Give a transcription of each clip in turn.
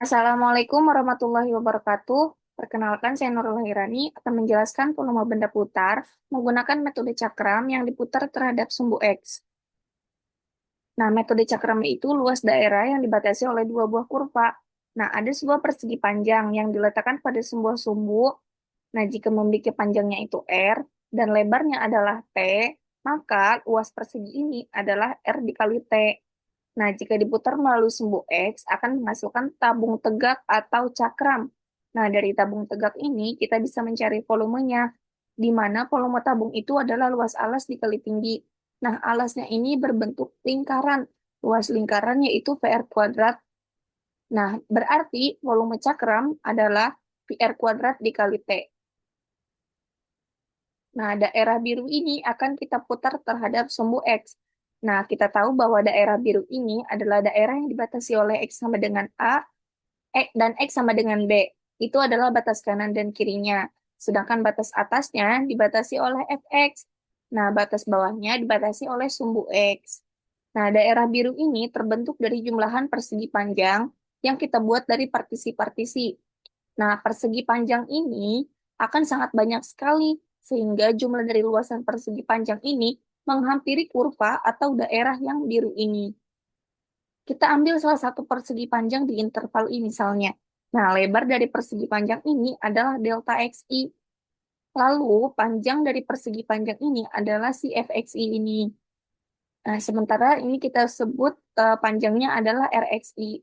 Assalamualaikum warahmatullahi wabarakatuh. Perkenalkan, saya Nurul Hirani akan menjelaskan volume benda putar menggunakan metode cakram yang diputar terhadap sumbu X. Nah, metode cakram itu luas daerah yang dibatasi oleh dua buah kurva. Nah, ada sebuah persegi panjang yang diletakkan pada sebuah sumbu. Nah, jika memiliki panjangnya itu R dan lebarnya adalah T, maka luas persegi ini adalah R dikali T. Nah, jika diputar melalui sumbu X, akan menghasilkan tabung tegak atau cakram. Nah, dari tabung tegak ini, kita bisa mencari volumenya, di mana volume tabung itu adalah luas alas dikali tinggi. Nah, alasnya ini berbentuk lingkaran. Luas lingkaran yaitu VR kuadrat. Nah, berarti volume cakram adalah VR kuadrat dikali T. Nah, daerah biru ini akan kita putar terhadap sumbu X. Nah, kita tahu bahwa daerah biru ini adalah daerah yang dibatasi oleh X sama dengan A, dan X sama dengan B. Itu adalah batas kanan dan kirinya. Sedangkan batas atasnya dibatasi oleh Fx. Nah, batas bawahnya dibatasi oleh sumbu X. Nah, daerah biru ini terbentuk dari jumlahan persegi panjang yang kita buat dari partisi-partisi. Nah, persegi panjang ini akan sangat banyak sekali, sehingga jumlah dari luasan persegi panjang ini menghampiri kurva atau daerah yang biru ini. Kita ambil salah satu persegi panjang di interval ini misalnya. Nah, lebar dari persegi panjang ini adalah delta XI. Lalu, panjang dari persegi panjang ini adalah si FXI ini. Nah, sementara ini kita sebut panjangnya adalah RXI.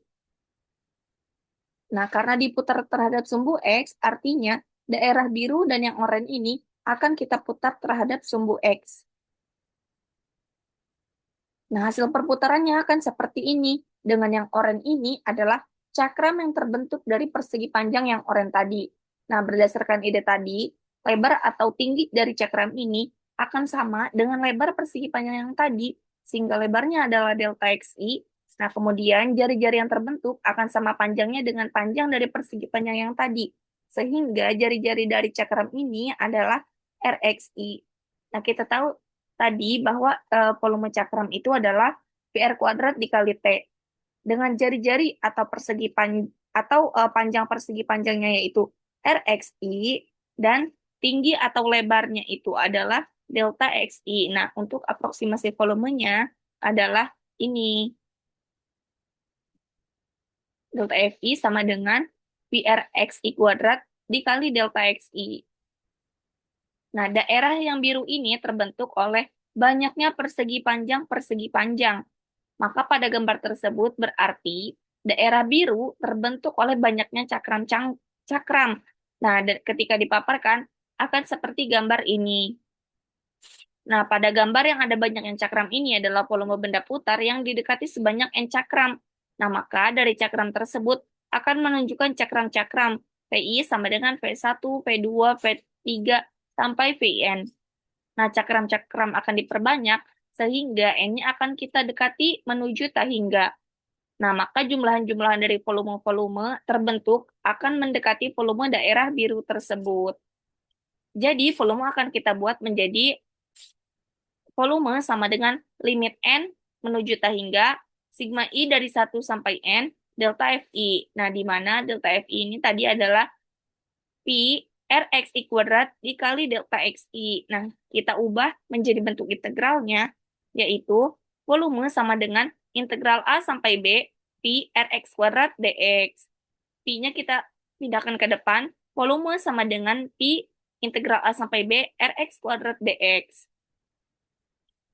Nah, karena diputar terhadap sumbu X, artinya daerah biru dan yang oranye ini akan kita putar terhadap sumbu X. Nah, hasil perputarannya akan seperti ini. Dengan yang oranye ini adalah cakram yang terbentuk dari persegi panjang yang oranye tadi. Nah, berdasarkan ide tadi, lebar atau tinggi dari cakram ini akan sama dengan lebar persegi panjang yang tadi, sehingga lebarnya adalah delta XI. Nah, kemudian jari-jari yang terbentuk akan sama panjangnya dengan panjang dari persegi panjang yang tadi, sehingga jari-jari dari cakram ini adalah RXI. Nah, kita tahu tadi bahwa volume cakram itu adalah PR kuadrat dikali T. Dengan jari-jari atau panjang persegi panjangnya yaitu RXI dan tinggi atau lebarnya itu adalah delta XI. Nah, untuk aproksimasi volumenya adalah ini. Delta FI sama dengan PR XI kuadrat dikali delta XI. Nah, daerah yang biru ini terbentuk oleh banyaknya persegi panjang. Maka pada gambar tersebut berarti daerah biru terbentuk oleh banyaknya cakram. Nah, ketika dipaparkan akan seperti gambar ini. Nah, pada gambar yang ada banyak yang cakram ini adalah volume benda putar yang didekati sebanyak n cakram. Nah, maka dari cakram tersebut akan menunjukkan cakram-cakram. VI sama dengan V1, V2, V3, sampai VN. Nah, cakram-cakram akan diperbanyak sehingga N-nya akan kita dekati menuju tahingga. Nah, maka jumlahan-jumlahan dari volume-volume terbentuk akan mendekati volume daerah biru tersebut. Jadi, volume akan kita buat menjadi volume sama dengan limit N menuju tahingga, sigma I dari 1 sampai N, delta Fi. Nah, di mana delta Fi ini tadi adalah Pi Rxi kuadrat dikali delta Xi. Nah, kita ubah menjadi bentuk integralnya, yaitu volume sama dengan integral A sampai B, Pi Rx kuadrat dx. Pi-nya kita pindahkan ke depan, volume sama dengan Pi integral A sampai B, Rx kuadrat dx.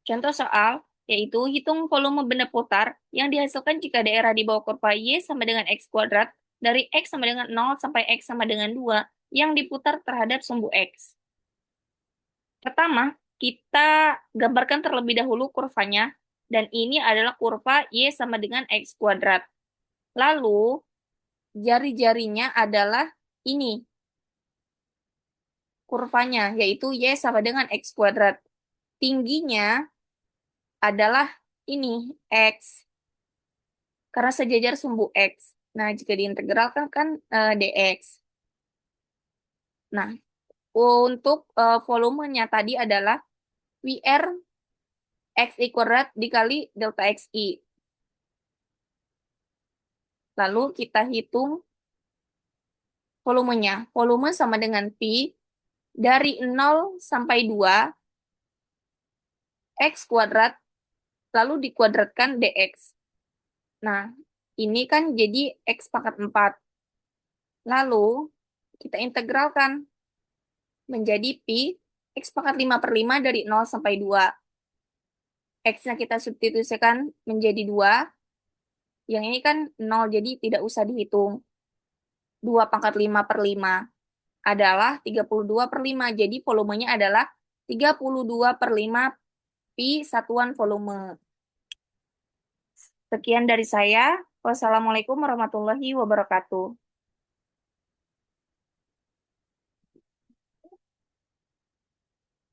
Contoh soal, yaitu hitung volume benda putar yang dihasilkan jika daerah di bawah kurva Y sama dengan X kuadrat dari X sama dengan 0 sampai X sama dengan 2 yang diputar terhadap sumbu X. Pertama, kita gambarkan terlebih dahulu kurvanya, dan ini adalah kurva Y sama dengan X kuadrat. Lalu, jari-jarinya adalah ini, kurvanya, yaitu Y sama dengan X kuadrat. Tingginya adalah ini, X, karena sejajar sumbu X. Nah, jika diintegralkan kan dx. Nah, untuk volumenya tadi adalah VR XI kuadrat dikali delta XI. Lalu kita hitung volumenya. Volume sama dengan Pi dari 0 sampai 2, X kuadrat, lalu dikuadratkan dx. Nah, ini kan jadi X pangkat 4. Lalu, kita integralkan menjadi Pi X pangkat 5 per 5 dari 0 sampai 2. X-nya kita substitusikan menjadi 2. Yang ini kan 0, jadi tidak usah dihitung. 2 pangkat 5 per 5 adalah 32 per 5. Jadi volumenya adalah 32 per 5 Pi satuan volume. Sekian dari saya. Wassalamualaikum warahmatullahi wabarakatuh.